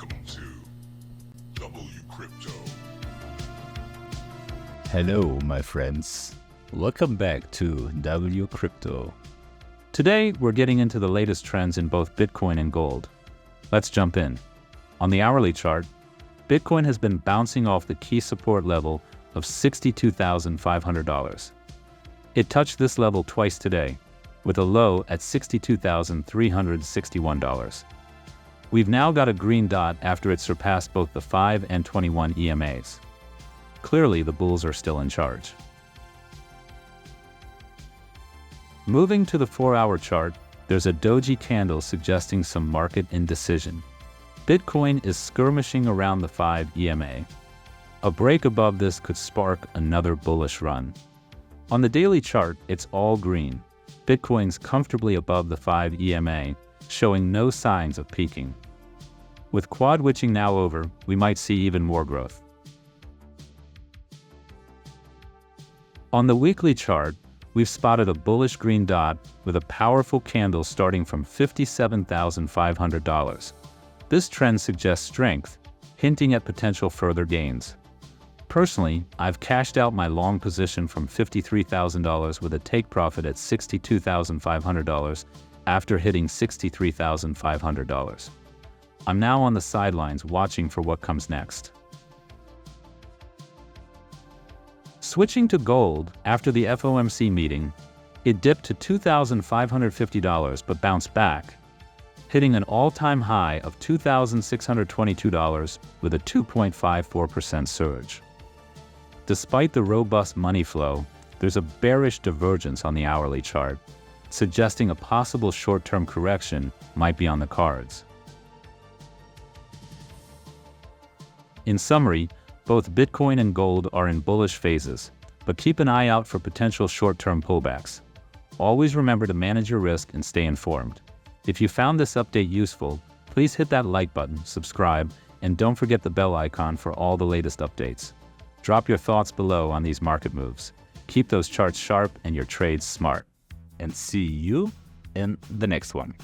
Welcome to WCrypto. Hello, my friends. Welcome back to WCrypto. Today, we're getting into the latest trends in both Bitcoin and gold. Let's jump in. On the hourly chart, Bitcoin has been bouncing off the key support level of $62,500. It touched this level twice today, with a low at $62,361. We've now got a green dot after it surpassed both the 5 and 21 EMAs. Clearly, the bulls are still in charge. Moving to the 4-hour chart, there's a doji candle suggesting some market indecision. Bitcoin is skirmishing around the 5 EMA. A break above this could spark another bullish run. On the daily chart, it's all green. Bitcoin's comfortably above the 5 EMA, showing no signs of peaking. With quad witching now over, we might see even more growth. On the weekly chart, we've spotted a bullish green dot with a powerful candle starting from $57,500. This trend suggests strength, hinting at potential further gains. Personally, I've cashed out my long position from $53,000 with a take profit at $62,500 after hitting $63,500. I'm now on the sidelines watching for what comes next. Switching to gold, after the FOMC meeting, it dipped to $2,550 but bounced back, hitting an all-time high of $2,622 with a 2.54% surge. Despite the robust money flow, there's a bearish divergence on the hourly chart, suggesting a possible short-term correction might be on the cards. In summary, both Bitcoin and gold are in bullish phases, but keep an eye out for potential short-term pullbacks. Always remember to manage your risk and stay informed. If you found this update useful, please hit that like button, subscribe, and don't forget the bell icon for all the latest updates. Drop your thoughts below on these market moves. Keep those charts sharp and your trades smart. And see you in the next one.